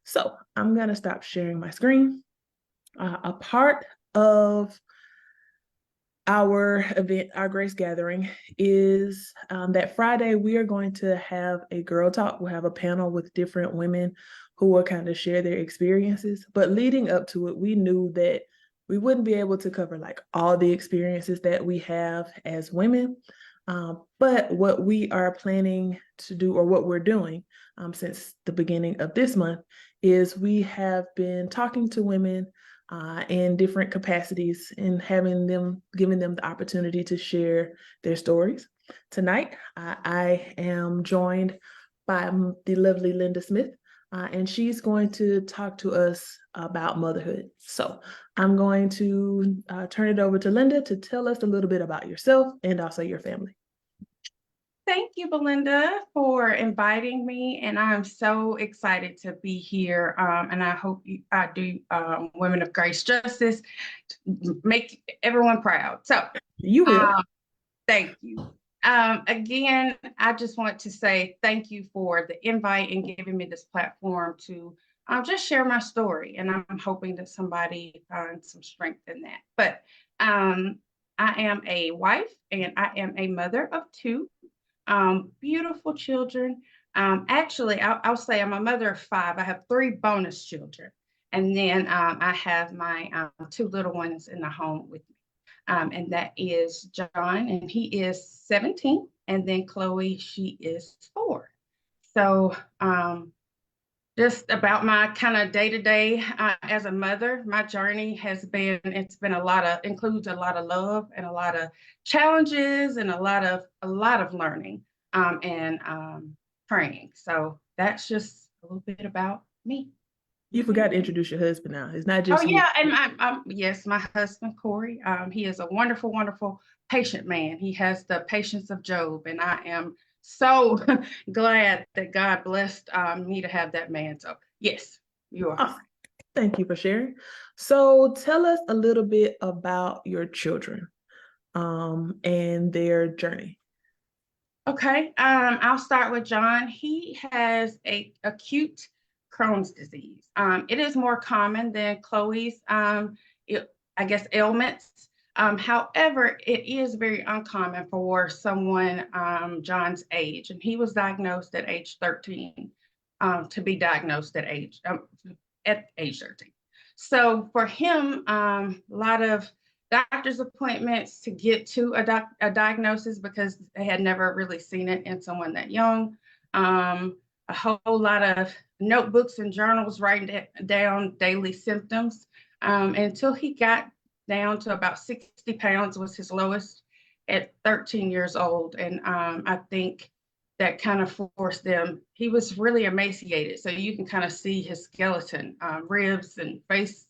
So I'm going to stop sharing my screen. A part of our event, our Grace Gathering, is that Friday we are going to have a girl talk. We'll have a panel with different women who will kind of share their experiences. But leading up to it, we knew that we wouldn't be able to cover like all the experiences that we have as women. But what we are planning to do, or what we're doing since the beginning of this month, is we have been talking to women in different capacities and giving them the opportunity to share their stories. Tonight, I am joined by the lovely Linda Smith, and she's going to talk to us about motherhood. So I'm going to turn it over to Linda to tell us a little bit about yourself and also your family. Thank you, Belinda, for inviting me, and I'm so excited to be here. And I hope I do Women of Grace justice, make everyone proud. So You will. Thank you. Again, I just want to say thank you for the invite and giving me this platform to just share my story. And I'm hoping that somebody finds some strength in that. But I am a wife and I am a mother of two beautiful children. Actually, I'll say I'm a mother of five. I have three bonus children. And then I have my two little ones in the home with me. And that is John, and he is 17. And then Chloe, she is 4. So just about my kind of day-to-day as a mother, my journey it's been includes a lot of love and a lot of challenges and a lot of learning and praying. So that's just a little bit about me. You forgot to introduce your husband now. It's not just Oh you. yeah, and yes, my husband Corey. He is a wonderful, wonderful, patient man. He has the patience of Job, and I am so glad that God blessed me to have that man. So yes, you are Awesome. correct. Thank you for sharing. So tell us a little bit about your children and their journey. Okay, I'll start with John. He has a acute Crohn's disease. It is more common than Chloe's, I guess, ailments. However, it is very uncommon for someone John's age, and he was diagnosed at age 13. To be diagnosed at age 13. So for him, a lot of doctor's appointments to get to a diagnosis because they had never really seen it in someone that young. A whole lot of notebooks and journals writing down daily symptoms until he got down to about 60 pounds was his lowest at 13 years old. And I think that kind of forced them. He was really emaciated, so you can kind of see his skeleton, ribs and face,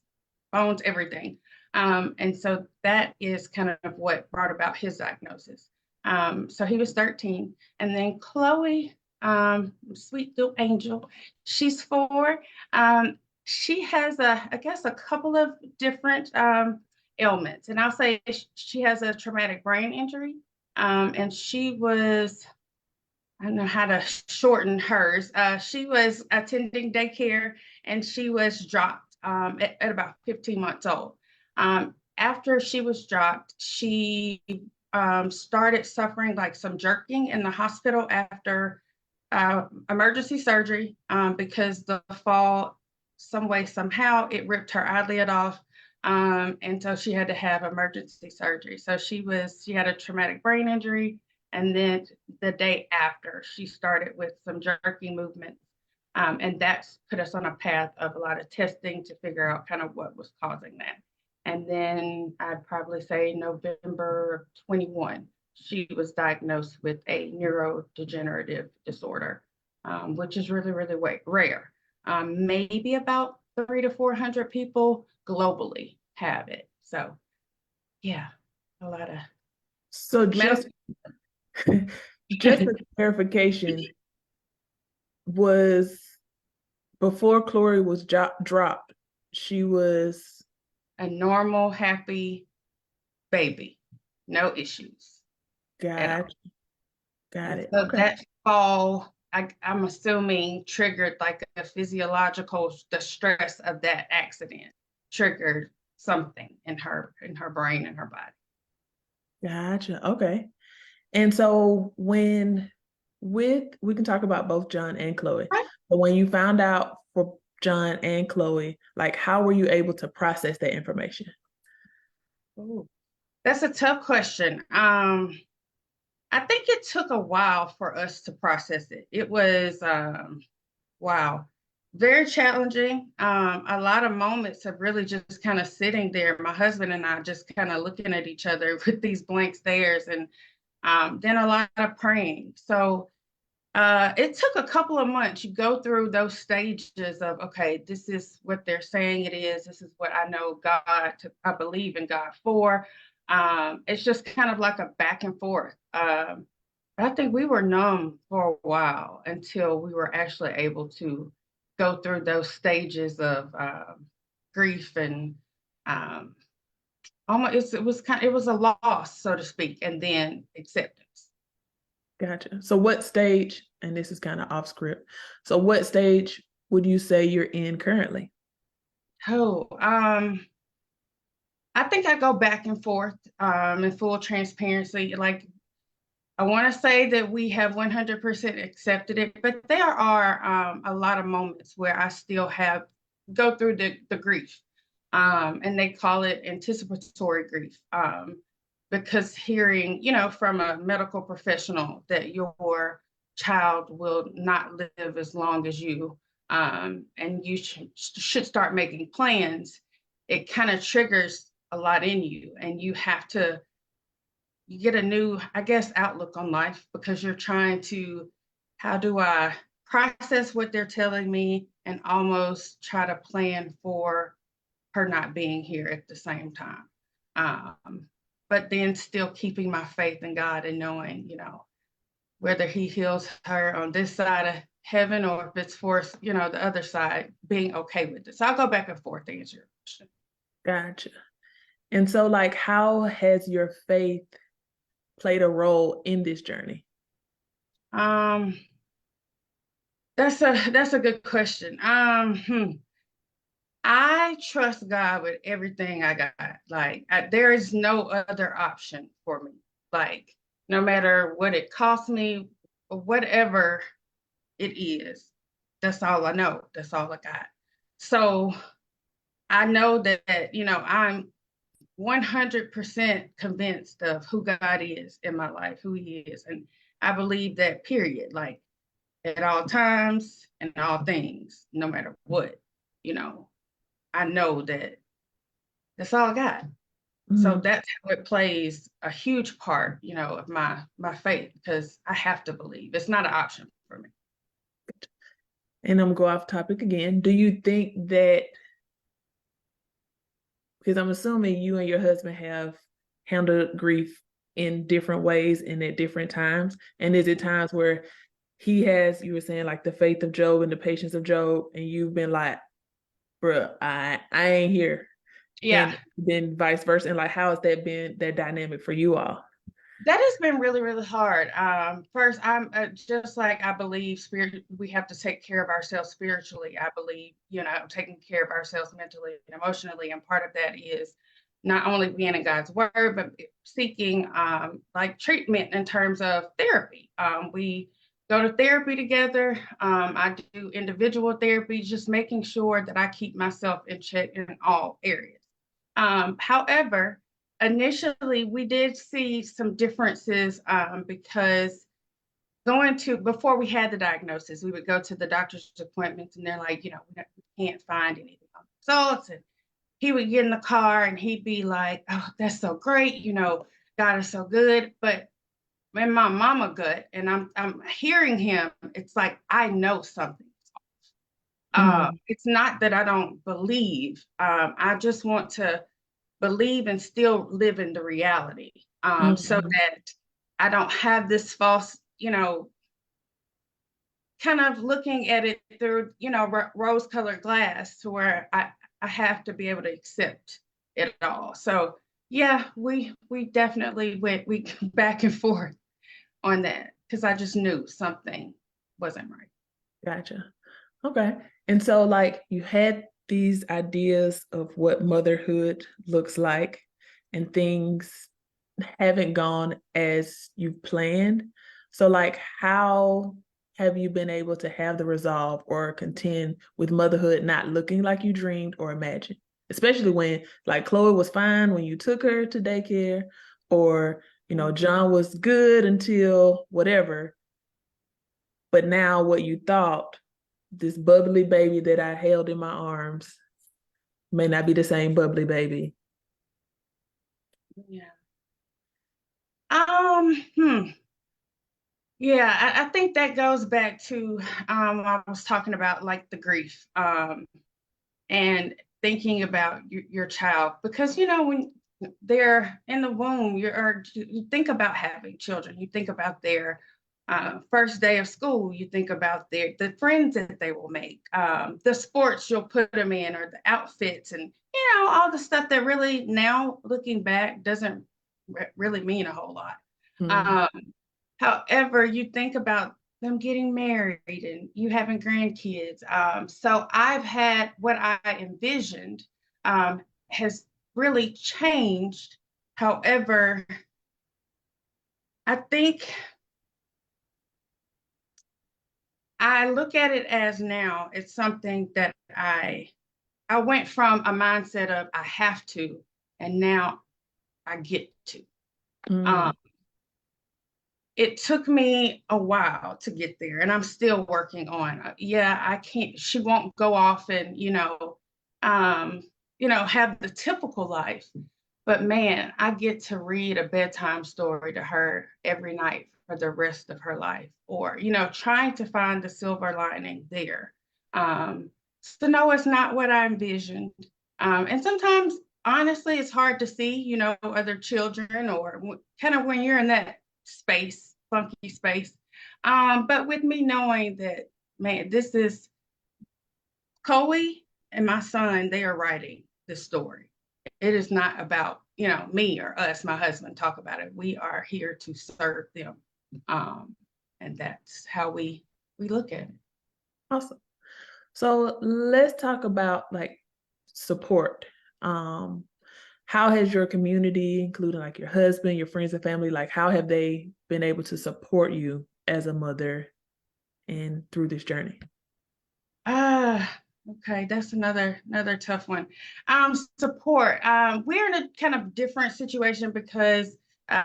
bones, everything. And so that is kind of what brought about his diagnosis. So he was 13. And then Chloe, sweet little angel, she's 4. She has, I guess, a couple of different ailments. And I'll say she has a traumatic brain injury. And she was, I don't know how to shorten hers. She was attending daycare and she was dropped at about 15 months old. After she was dropped, she started suffering like some jerking in the hospital after emergency surgery because the fall, some way, somehow, it ripped her eyelid off. And so she had to have emergency surgery. So she had a traumatic brain injury. And then the day after, she started with some jerking movements. And that's put us on a path of a lot of testing to figure out kind of what was causing that. And then I'd probably say November 21, she was diagnosed with a neurodegenerative disorder, which is really, really rare. Maybe about 300 to 400 people globally have it. So yeah, a lot of So just for clarification, was before Chloe was dropped, she was a normal, happy baby, no issues. Got it. So Okay. that fall, I'm assuming triggered like a physiological, the stress of that accident triggered something in her brain and her body. Gotcha. Okay. And so we can talk about both John and Chloe. Right. But when you found out for John and Chloe, like how were you able to process that information? Ooh, that's a tough question. I think it took a while for us to process it. It was wow, very challenging. A lot of moments of really just kind of sitting there, my husband and I just kind of looking at each other with these blank stares, and then a lot of praying. So it took a couple of months. You go through those stages of, okay, this is what they're saying it is. This is what I know I believe in God for. It's just kind of like a back and forth. I think we were numb for a while until we were actually able to go through those stages of grief and um, almost it was a loss, so to speak, and then acceptance. Gotcha. So what stage, and this is kind of off script. So what stage would you say you're in currently? Oh, I think I go back and forth in full transparency. Like, I want to say that we have 100% accepted it, but there are a lot of moments where I still go through the grief. And they call it anticipatory grief. Because hearing, from a medical professional that your child will not live as long as you, and you should start making plans, it kind of triggers a lot in you, and you get a new, I guess, outlook on life because you're trying to, how do I process what they're telling me and almost try to plan for her not being here at the same time. But then still keeping my faith in God and knowing, whether he heals her on this side of heaven or if it's for, the other side, being okay with it. So I'll go back and forth to answer your question. Gotcha. And so like how has your faith played a role in this journey? Um, that's a good question. I trust God with everything I got. Like, there is no other option for me. Like, no matter what it costs me, or whatever it is, that's all I know. That's all I got. So I know that, I'm 100% convinced of who God is in my life, who he is. And I believe that, period. Like, at all times and all things, no matter what, you know, I know that that's all I got. So Mhm. that's how it plays a huge part, of my faith, because I have to believe. It's not an option for me. And I'm gonna go off topic again. Do you think that, because I'm assuming you and your husband have handled grief in different ways and at different times, and is it times where he has, you were saying like the faith of Job and the patience of Job, and you've been like, bruh, I ain't here. Yeah, And then vice versa. And like how has that been that dynamic for you all? that has been really, really hard. First, I'm just like I believe we have to take care of ourselves spiritually. I believe, taking care of ourselves mentally and emotionally. And part of that is not only being in God's word, but seeking like treatment in terms of therapy. We go to therapy together. I do individual therapy, just making sure that I keep myself in check in all areas. However, initially we did see some differences because before we had the diagnosis, we would go to the doctor's appointments and they're like, we can't find anything on the results. And he would get in the car and he'd be like, oh, that's so great. God is so good. But in my mama gut, and I'm hearing him, it's like, I know something. Mhm. It's not that I don't believe. I just want to believe and still live in the reality, so Mhm. that I don't have this false, kind of looking at it through, rose colored glass to where I have to be able to accept it all. So yeah, we definitely we back and forth on that because I just knew something. wasn't right. Gotcha. Okay. And so, like, you had these ideas of what motherhood looks like, and things haven't gone as you planned. So, like, how have you been able to have the resolve or contend with motherhood not looking like you dreamed or imagined? Especially when, like, Chloe was fine when you took her to daycare, or, John was good until whatever, but now what you thought, this bubbly baby that I held in my arms, may not be the same bubbly baby. Yeah. Um, hmm. Yeah, I think that goes back to I was talking about like the grief and thinking about your child, because when they're in the womb, you think about having children, you think about their first day of school, you think about the friends that they will make, the sports you'll put them in, or the outfits, and all the stuff that really, now looking back, doesn't really mean a whole lot. Mm. Um, However, you think about them getting married and you having grandkids. So I've had what I envisioned has really changed. However, I think I look at it as, now it's something that I went from a mindset of I have to, and now I get to. Mm. Um, it took me a while to get there, and I'm still working on. Yeah, I can't. She won't go off and um, have the typical life. But man, I get to read a bedtime story to her every night for the rest of her life, or trying to find the silver lining there. So no, it's not what I envisioned. And sometimes, honestly, it's hard to see, other children, or kind of when you're in that space, funky space. But with me knowing that, man, this is Chloe and my son, they are writing the story. It is not about, me or us, my husband talk about it. We are here to serve them. And that's how we look at it. Awesome. So let's talk about, like, support. How has your community, including like your husband, your friends and family, like, how have they been able to support you as a mother and through this journey? Okay, that's another tough one. Support. We're in a kind of different situation because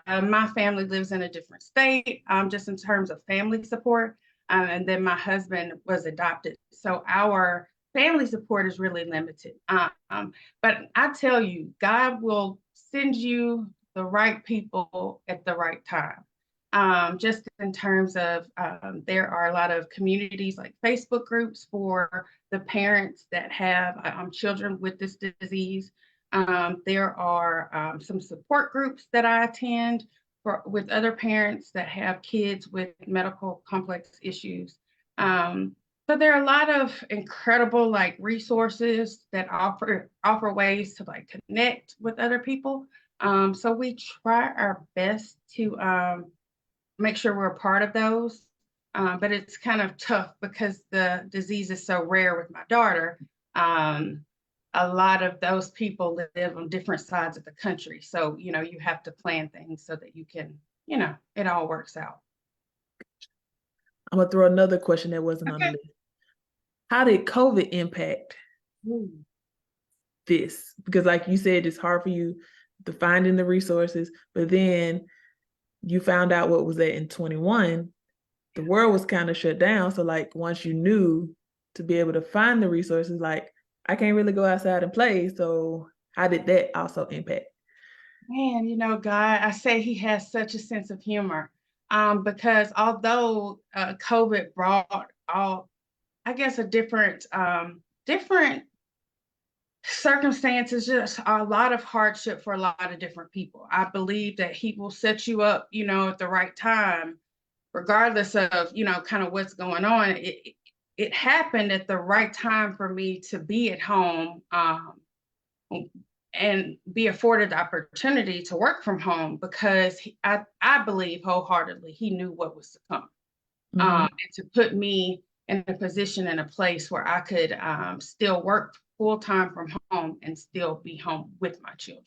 my family lives in a different state, just in terms of family support. And then my husband was adopted. So our family support is really limited. But I tell you, God will send you the right people at the right time. Just in terms of, there are a lot of communities like Facebook groups for the parents that have children with this disease. There are some support groups that I attend with other parents that have kids with medical complex issues. So there are a lot of incredible like resources that offer ways to like connect with other people. So we try our best to make sure we're a part of those. But it's kind of tough because the disease is so rare with my daughter. A lot of those people live on different sides of the country. So, you have to plan things so that you can, it all works out. I'm gonna throw another question that wasn't on the Okay. list. How did COVID impact Ooh. this? Because like you said, it's hard for you to find in the resources, but then you found out what was that in 21, the world was kind of shut down. So like once you knew to be able to find the resources, like I can't really go outside and play. So how did that also impact? Man, God, I say he has such a sense of humor. Because although COVID brought all, I guess, a different circumstances, just a lot of hardship for a lot of different people. I believe that he will set you up, at the right time, regardless of, kind of what's going on. It happened at the right time for me to be at home, and be afforded the opportunity to work from home, because I believe wholeheartedly he knew what was to come. and to put me in a position and a place where I could still work full time from home and still be home with my children.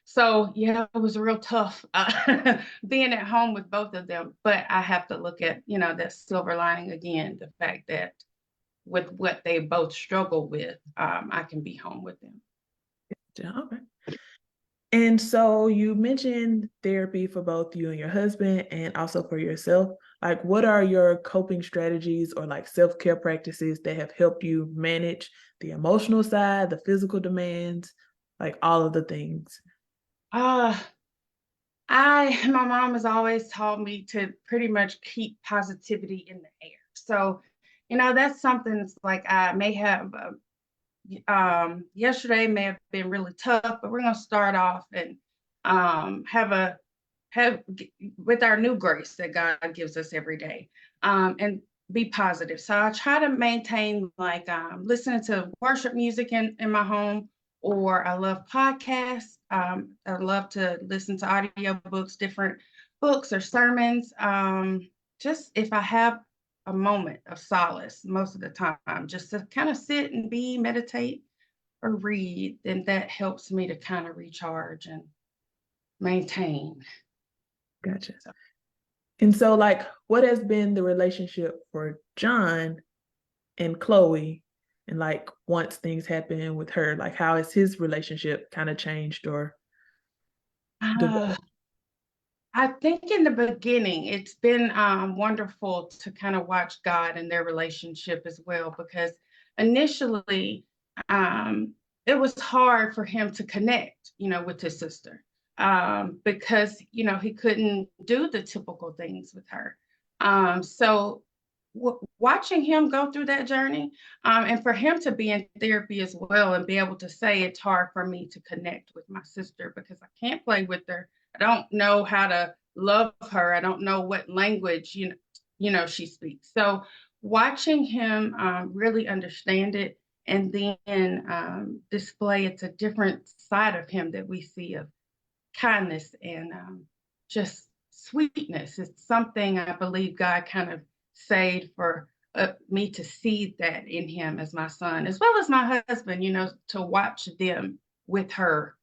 So yeah, it was real tough being at home with both of them. But I have to look at, that silver lining again, the fact that with what they both struggle with, I can be home with them. Yeah, okay. And so you mentioned therapy for both you and your husband and also for yourself. Like, what are your coping strategies or like self-care practices that have helped you manage the emotional side, the physical demands, like all of the things? Uh, my mom has always taught me to pretty much keep positivity in the air. So, that's something that's like I may have, yesterday may have been really tough, but we're going to start off and have with our new grace that God gives us every day, and be positive. So I try to maintain like listening to worship music in my home, or I love podcasts. I love to listen to audiobooks, different books or sermons. Just if I have a moment of solace most of the time, just to kind of sit and meditate or read, then that helps me to kind of recharge and maintain. Gotcha. So, And so, like, what has been the relationship for John and Chloe? And like, once things happen with her, like, how has his relationship kind of changed or uh, developed? I think in the beginning, it's been wonderful to kind of watch God and their relationship as well, because initially um, it was hard for him to connect, with his sister, because, he couldn't do the typical things with her. So watching him go through that journey, and for him to be in therapy as well and be able to say it's hard for me to connect with my sister because I can't play with her. I don't know how to love her. I don't know what language she speaks. So watching him really understand it and then display it's a different side of him that we see of kindness and just sweetness. It's something I believe God kind of saved for me to see that in him as my son, as well as my husband, to watch them with her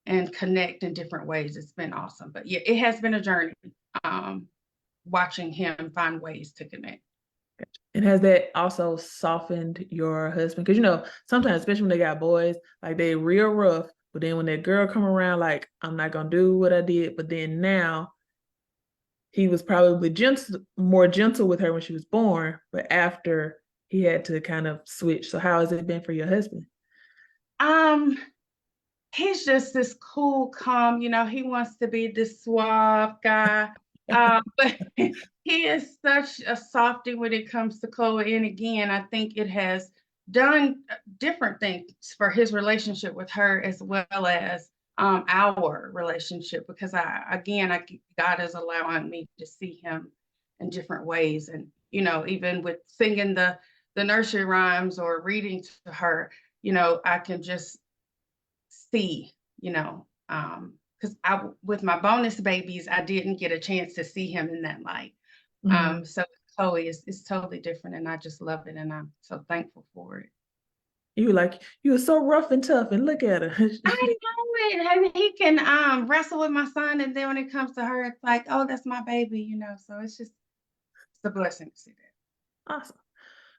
and connect in different ways. It's been awesome. But yeah, it has been a journey, um, watching him find ways to connect. And has that also softened your husband? Because sometimes, especially when they got boys, like they real rough. But then when that girl come around, like I'm not gonna do what I did. But then now he was probably more gentle with her when she was born, but after he had to kind of switch. So how has it been for your husband? Um, he's just this cool, calm, he wants to be this suave guy. But he is such a softie when it comes to Chloe. And again, I think it has done different things for his relationship with her as well as our relationship, because God is allowing me to see him in different ways. And, even with singing the nursery rhymes or reading to her, I can just see, because with my bonus babies, I didn't get a chance to see him in that light. So Chloe is totally different, and I just love it, and I'm so thankful for it. You were so rough and tough, and look at her. I know it. And he can wrestle with my son, and then when it comes to her, it's like, oh, that's my baby, So it's a blessing to see that. Awesome.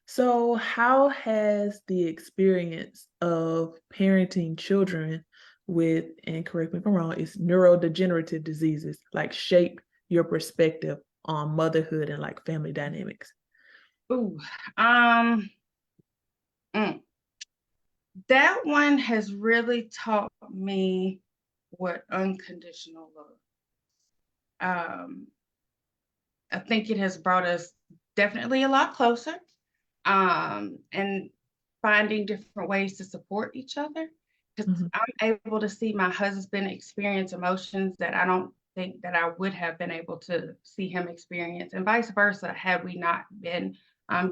So, how has the experience of parenting children with, and correct me if I'm wrong, is neurodegenerative diseases like shape your perspective on motherhood and like family dynamics? Ooh, um, mm, that one has really taught me what unconditional love. Um, I think it has brought us definitely a lot closer, and finding different ways to support each other. Because Mhm. I'm able to see my husband experience emotions that I don't think that I would have been able to see him experience, and vice versa, had we not been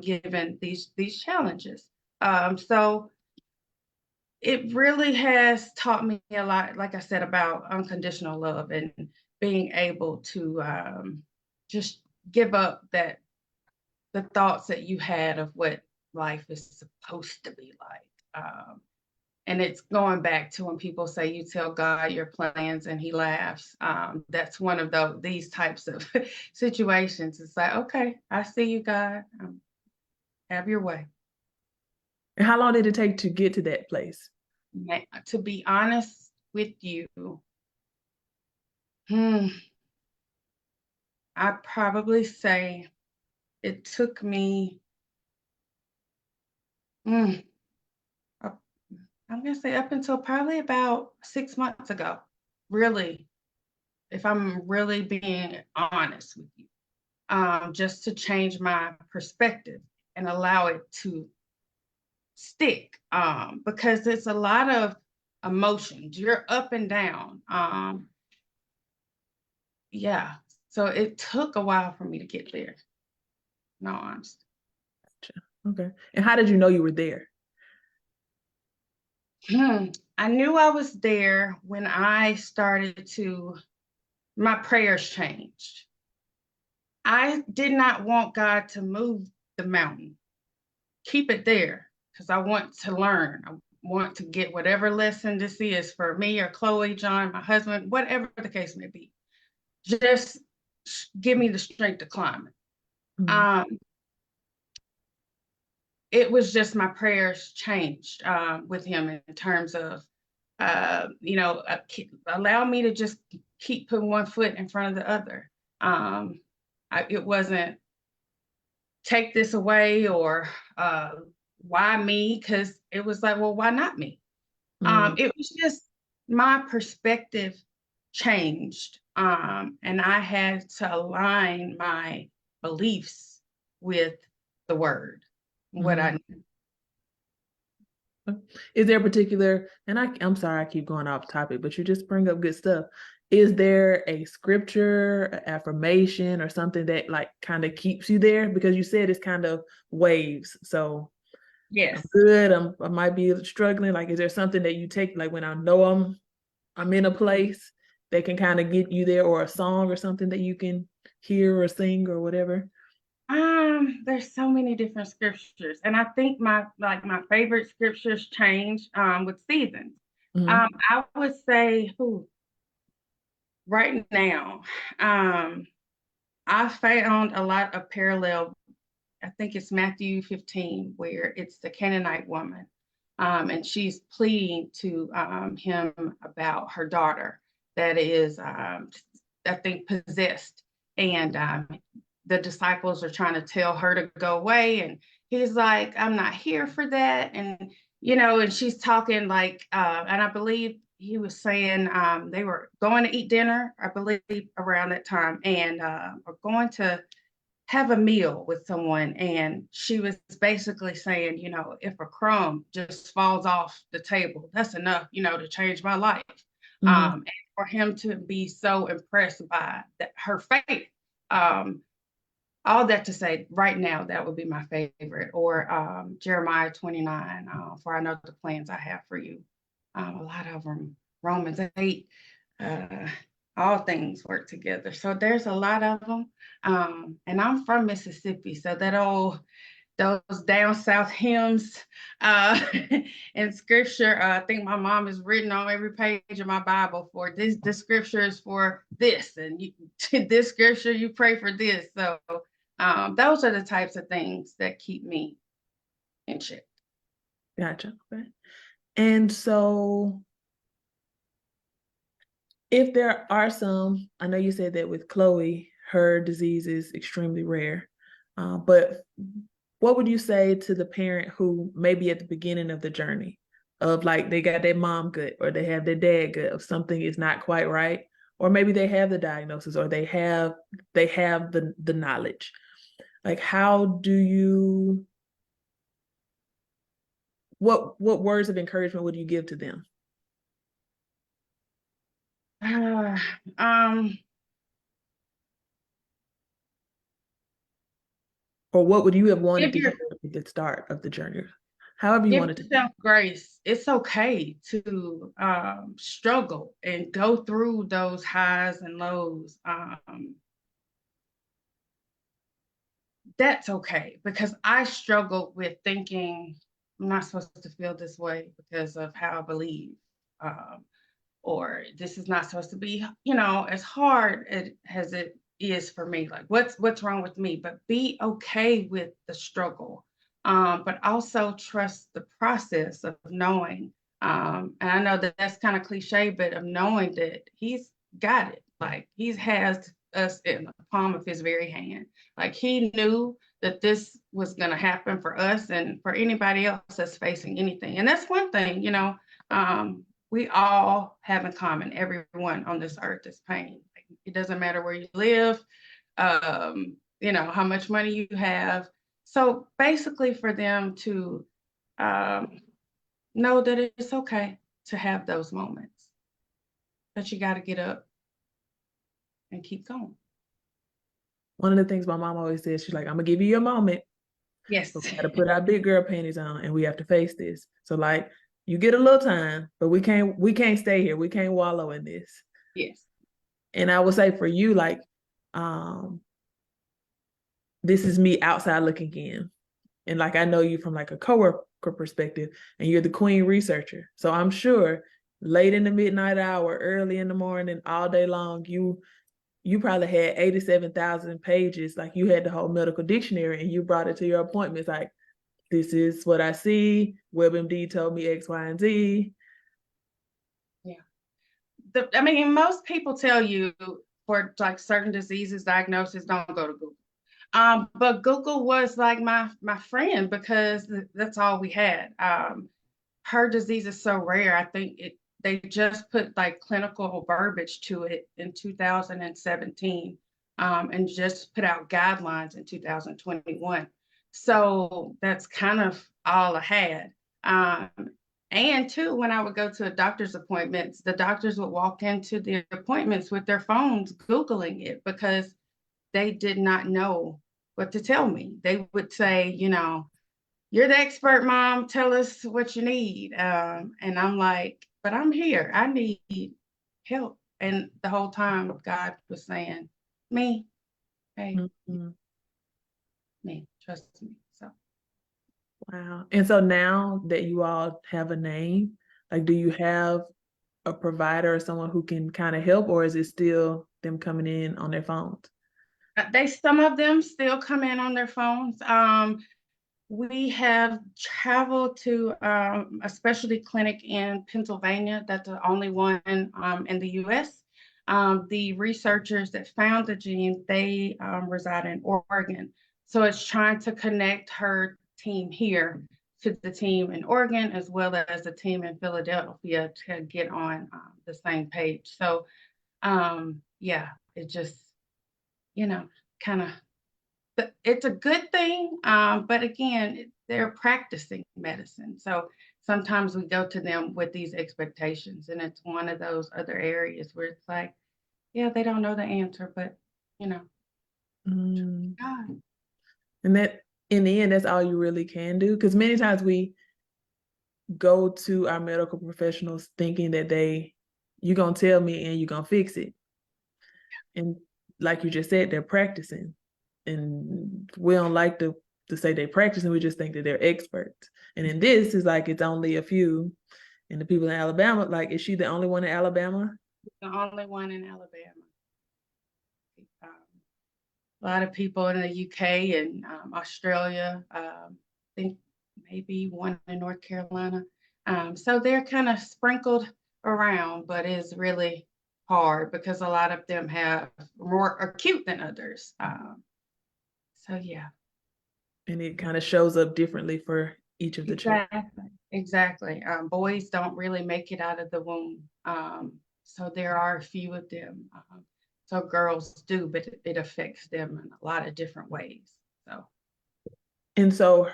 given these challenges. So it really has taught me a lot, like I said, about unconditional love and being able to just give up that the thoughts that you had of what life is supposed to be like. And it's going back to when people say you tell God your plans and he laughs. That's one of these types of situations. It's like, okay, I see you, God. Have your way. And how long did it take to get to that place? To be honest with you, I'd probably say it took me, I'm going to say up until probably about 6 months ago, really, if I'm really being honest with you, just to change my perspective and allow it to stick, because it's a lot of emotions. You're up and down. Yeah. So it took a while for me to get there. No, honest. Okay. And how did you know you were there? I knew I was there when I started my prayers changed. I did not want God to move the mountain. Keep it there because I want to learn. I want to get whatever lesson this is for me or Chloe, John, my husband, whatever the case may be. Just give me the strength to climb it. Mm-hmm. It was just my prayers changed with him in terms of, allow me to just keep putting one foot in front of the other. It wasn't take this away or why me? Because it was like, well, why not me? It was just my perspective changed. And I had to align my beliefs with the word, what I knew. Is there a particular, and I'm sorry I keep going off topic, but you just bring up good stuff. Is there a scripture, an affirmation, or something that like kind of keeps you there? Because you said it's kind of waves. So Yes. I'm good. I might be struggling. Like, is there something that you take, like when I know I'm in a place that can kind of get you there, or a song or something that you can hear or sing or whatever? There's so many different scriptures, and I think my favorite scriptures change with seasons. Mm-hmm. I would say, right now, I found a lot of parallel. I think it's Matthew 15, where it's the Canaanite woman, and she's pleading to him about her daughter that is, I think, possessed, and the disciples are trying to tell her to go away, and he's like, I'm not here for that. And and she's talking like, and I believe he was saying they were going to eat dinner, I believe, around that time, and are going to have a meal with someone. And she was basically saying, if a crumb just falls off the table, that's enough, to change my life. And for him to be so impressed by her faith, all that to say, right now, that would be my favorite. Or Jeremiah 29, for I know the plans I have for you. A lot of them, Romans 8, all things work together. So there's a lot of them. And I'm from Mississippi, so those down south hymns in scripture, I think my mom has written on every page of my Bible for this. The scripture is for this, and this scripture you pray for this. So those are the types of things that keep me in check. Gotcha. Okay. And so if there are some, I know you said that with Chloe, her disease is extremely rare, but what would you say to the parent who maybe at the beginning of the journey of like they got their mom gut or they have their dad gut of something is not quite right, or maybe they have the diagnosis or they have the knowledge. Like how do you what words of encouragement would you give to them? Or what would you have wanted to hear at the start of the journey? However you Give wanted to. yourself grace. It's okay to struggle and go through those highs and lows. that's okay, because I struggled with thinking I'm not supposed to feel this way because of how I believe. Um, or this is not supposed to be, as hard as it is for me. Like, what's wrong with me? But be okay with the struggle, but also trust the process of knowing. And I know that that's kind of cliche, but of knowing that he's got it. Like, he has us in the palm of his very hand. Like, he knew that this was going to happen for us and for anybody else that's facing anything. And that's one thing, we all have in common, everyone on this earth is pain. It doesn't matter where you live, how much money you have. So basically for them to um, know that it's okay to have those moments, but you got to get up and keep going. One of the things my mom always says, she's like, I'm gonna give you a moment. Yes. But we got to put our big girl panties on and we have to face this. So like you get a little time, but we can't stay here. We can't wallow in this. Yes. And I would say for you, like, this is me outside looking in. And like I know you from like a coworker perspective, and you're the queen researcher. So I'm sure late in the midnight hour, early in the morning, all day long, you probably had 87,000 pages. Like you had the whole medical dictionary and you brought it to your appointments. Like, this is what I see. WebMD told me X, Y, and Z. Yeah. Most people tell you for like certain diseases, diagnosis, don't go to Google. But Google was like my friend because that's all we had. Her disease is so rare. I think they just put like clinical verbiage to it in 2017, and just put out guidelines in 2021. So that's kind of all I had. Um, and too, when I would go to a doctor's appointments, the doctors would walk into the appointments with their phones, Googling it because they did not know what to tell me. They would say, you're the expert, mom. Tell us what you need. And I'm like, but I'm here. I need help. And the whole time, God was saying, me, hey, Mm-hmm. me, trust me. So, Wow. And so now that you all have a name, like, do you have a provider or someone who can kind of help, or is it still them coming in on their phones? some of them still come in on their phones. We have traveled to a specialty clinic in Pennsylvania. That's the only one in the US. The researchers that found the gene, they reside in Oregon. So it's trying to connect her team here to the team in Oregon, as well as the team in Philadelphia to get on the same page. So yeah, it just, kind of, it's a good thing, but again, they're practicing medicine. So sometimes we go to them with these expectations, and it's one of those other areas where it's like, yeah, they don't know the answer, but you know, Mm. God. And that in the end, that's all you really can do. Because many times we go to our medical professionals thinking that you're going to tell me and you're going to fix it. And like you just said, they're practicing. And we don't like to say they're practicing. We just think that they're experts. And in this is like, it's only a few. And the people in Alabama, like, is she the only one in Alabama? The only one in Alabama. A lot of people in the UK and Australia. I think maybe one in North Carolina. So they're kind of sprinkled around, but it's really hard because a lot of them have more acute than others. So yeah. And it kind of shows up differently for each of the children. Exactly. Boys don't really make it out of the womb. So there are a few of them. So girls do, but it affects them in a lot of different ways. So And so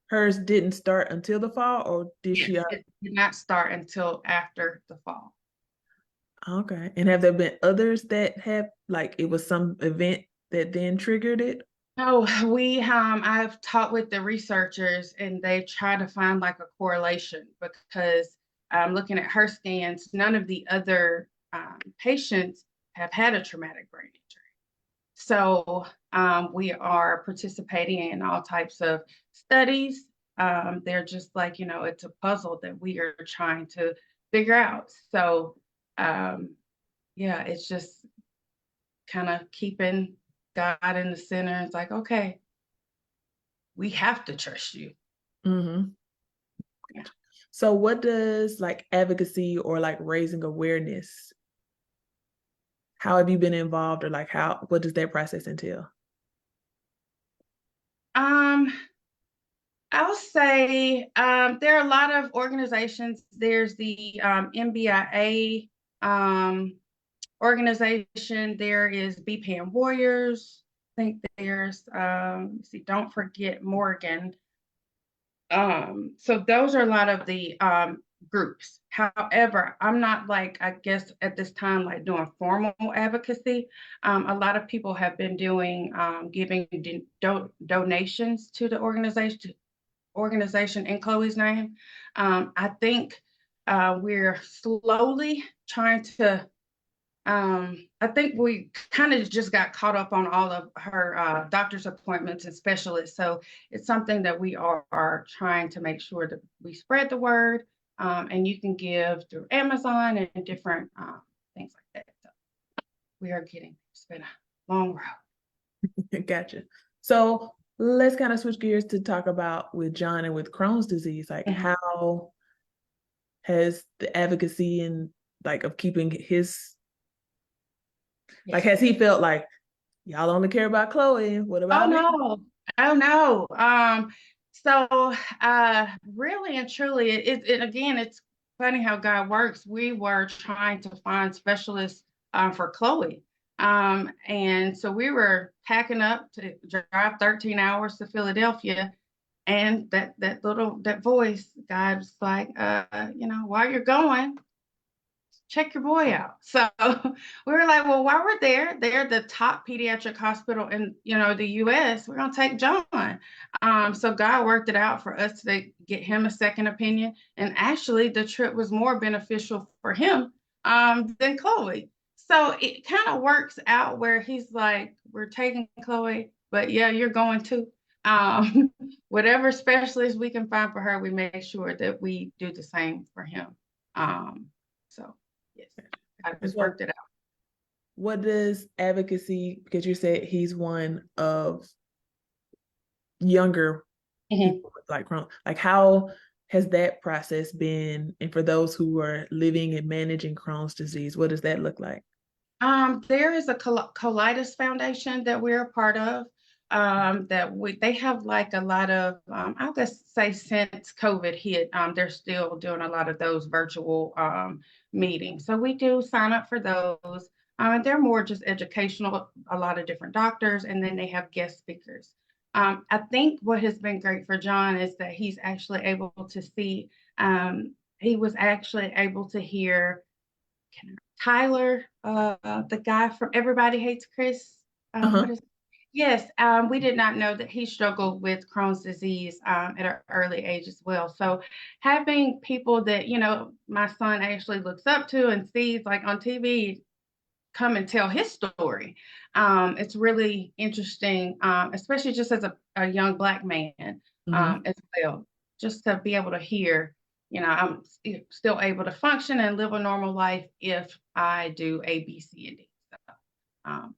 hers didn't start until the fall, or did yes, she? it did not start until after the fall. Okay. And have there been others that have, like, it was some event that then triggered it? No, I've talked with the researchers and they try to find like a correlation because I'm looking at her scans. None of the other patients have had a traumatic brain injury. So We are participating in all types of studies. They're just like, it's a puzzle that we are trying to figure out. So, yeah, it's just kind of keeping God in the center. It's like, okay, we have to trust you. Mm-hmm. Yeah. So what does like advocacy or like raising awareness, how have you been involved, or like what does that process entail? Um, I'll say there are a lot of organizations. There's the MBIA organization. There is BPAN Warriors. I think there's, see, Don't Forget Morgan. So those are a lot of the groups. However, I'm not like, I guess at this time, like doing formal advocacy. A lot of people have been doing giving donations to the organization in Chloe's name. I think we're slowly trying to I think we kind of just got caught up on all of her doctor's appointments and specialists. So it's something that we are trying to make sure that we spread the word, and you can give through Amazon and different things like that. So we are getting, it's been a long road. Gotcha. So let's kind of switch gears to talk about with John and with Crohn's disease, like Mhm. how has the advocacy and like of keeping his, like, Yes. has he felt like y'all only care about Chloe? What Oh about me? no. Oh no. So really and truly, again, it's funny how God works. We were trying to find specialists for Chloe. And so we were packing up to drive 13 hours to Philadelphia. And that voice, God was like, while you're going, check your boy out. So we were like, well, while we're there, they're the top pediatric hospital in, the US. We're gonna take John. So God worked it out for us to get him a second opinion. And actually the trip was more beneficial for him than Chloe. So it kind of works out where he's like, we're taking Chloe, but yeah, you're going too. Um, Whatever specialist we can find for her, we make sure that we do the same for him. So yes, I And just so worked it out. what does advocacy, because you said he's one of younger Mhm. people with like Crohn's, like how has that process been? And for those who are living and managing Crohn's disease, what does that look like? There is a colitis foundation that we're a part of. They have like a lot of I'll just say since COVID hit, they're still doing a lot of those virtual meetings. So we do sign up for those. And they're more just educational, a lot of different doctors, and then they have guest speakers. I think what has been great for John is that he's actually able to see. He was actually able to hear Tyler, the guy from Everybody Hates Chris. Uh-huh. What is? Yes, we did not know that he struggled with Crohn's disease at an early age as well. So having people that my son actually looks up to and sees like on TV come and tell his story, it's really interesting, especially just as a young Black man Mm-hmm. as well, just to be able to hear I'm still able to function and live a normal life if I do A, B, C, and D. So,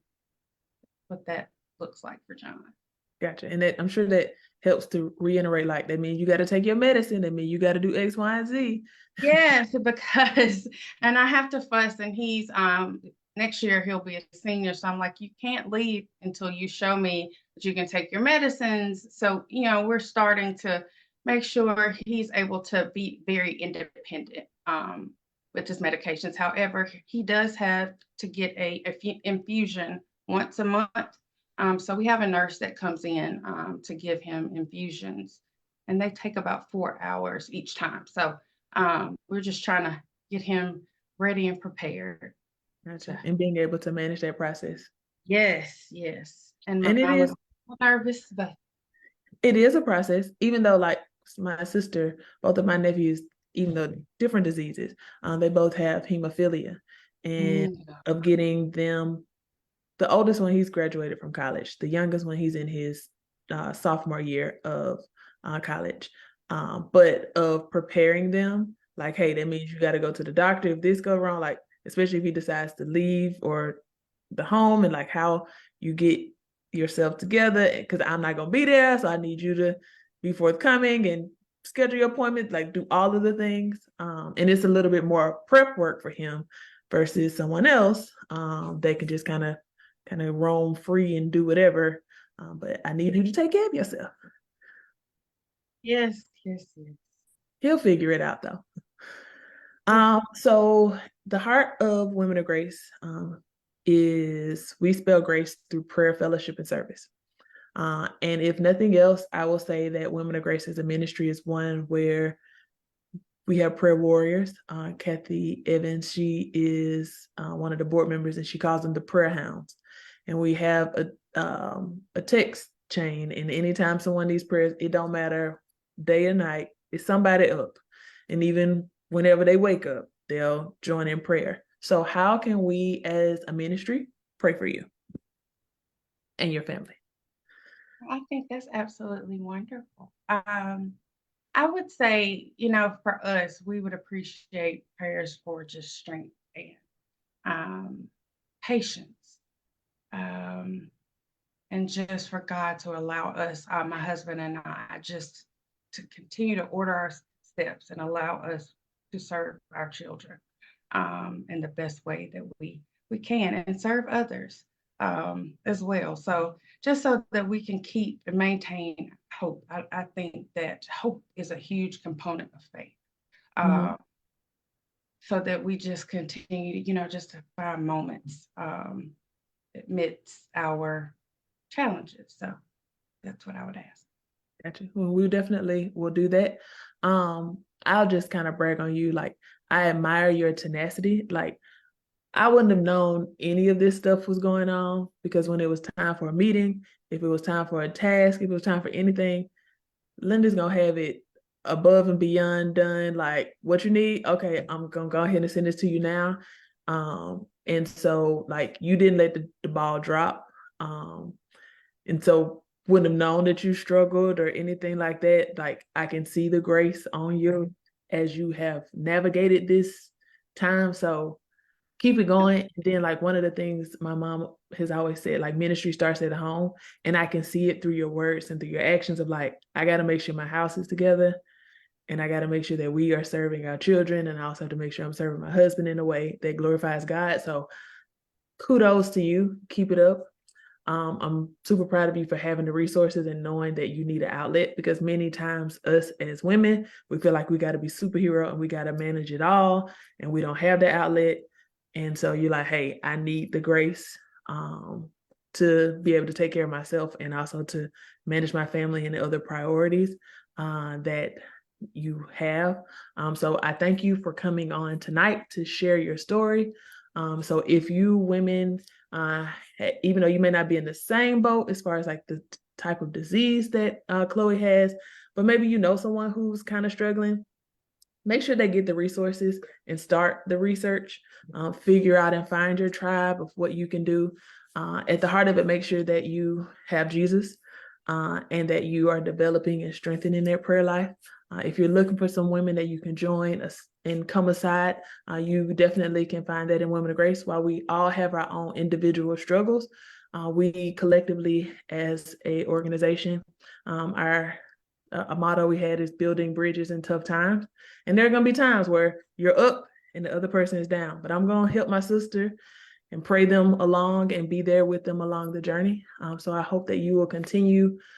what that looks like for John. Gotcha. And that I'm sure that helps to reiterate, like that means you got to take your medicine. That means you got to do X, Y, and Z. Yes, because and I have to fuss, and he's next year he'll be a senior, so I'm like, you can't leave until you show me that you can take your medicines. So we're starting to make sure he's able to be very independent with his medications. However, he does have to get a infusion once a month. So we have a nurse that comes in to give him infusions, and they take about 4 hours each time. So we're just trying to get him ready and prepared. Gotcha. And being able to manage that process. Yes, yes. And And mom was nervous, but it is a process, even though like my sister, both of my nephews, even though different diseases, they both have hemophilia, and mm, of getting them the oldest one, he's graduated from college. The youngest one, he's in his sophomore year of college. But of preparing them, like, hey, that means you got to go to the doctor if this go wrong, like, especially if he decides to leave or the home, and like how you get yourself together, because I'm not going to be there. So I need you to be forthcoming and schedule your appointment, like do all of the things. And it's a little bit more prep work for him versus someone else. They can just kind of roam free and do whatever. But I need you to take care of yourself. Yes, yes, yes. He'll figure it out though. Yes. So the heart of Women of Grace is we spell grace through prayer, fellowship, and service. And if nothing else, I will say that Women of Grace as a ministry is one where we have prayer warriors. Kathy Evans, she is one of the board members, and she calls them the prayer hounds. And we have a text chain, and anytime someone needs prayers, it don't matter day or night, it's somebody up. And even whenever they wake up, they'll join in prayer. So how can we as a ministry pray for you and your family? I think that's absolutely wonderful. I would say, for us, we would appreciate prayers for just strength and patience, and just for God to allow us, my husband and I, just to continue to order our steps and allow us to serve our children in the best way that we can, and serve others as well. So just so that we can keep and maintain hope. I think that hope is a huge component of faith. Mhm. So that we just continue, just to find moments amidst our challenges. So that's what I would ask. Gotcha. Well, we definitely will do that. I'll just kind of brag on you. Like, I admire your tenacity. Like, I wouldn't have known any of this stuff was going on, because when it was time for a meeting, if it was time for a task, if it was time for anything, Linda's gonna have it above and beyond done. Like, what you need, okay, I'm gonna go ahead and send this to you now. And so like you didn't let the ball drop. And so wouldn't have known that you struggled or anything like that. Like, I can see the grace on you as you have navigated this time. So keep it going. And then, like, one of the things my mom has always said, like, ministry starts at home. And I can see it through your words and through your actions of like, I got to make sure my house is together, and I got to make sure that we are serving our children. And I also have to make sure I'm serving my husband in a way that glorifies God. So kudos to you. Keep it up. I'm super proud of you for having the resources and knowing that you need an outlet, because many times us as women, we feel like we got to be superhero and we got to manage it all, and we don't have the outlet. And so you're like, hey, I need the grace to be able to take care of myself and also to manage my family and the other priorities that you have. So I thank you for coming on tonight to share your story. So if you women, even though you may not be in the same boat as far as like the type of disease that Chloe has, but maybe you know someone who's kind of struggling, make sure they get the resources and start the research, figure out and find your tribe of what you can do. At the heart of it, make sure that you have Jesus and that you are developing and strengthening their prayer life. If you're looking for some women that you can join us and come aside, you definitely can find that in Women of Grace. While we all have our own individual struggles, we collectively as a organization, our a motto we had is building bridges in tough times. And there are going to be times where you're up and the other person is down, but I'm going to help my sister and pray them along and be there with them along the journey. So I hope that you will continue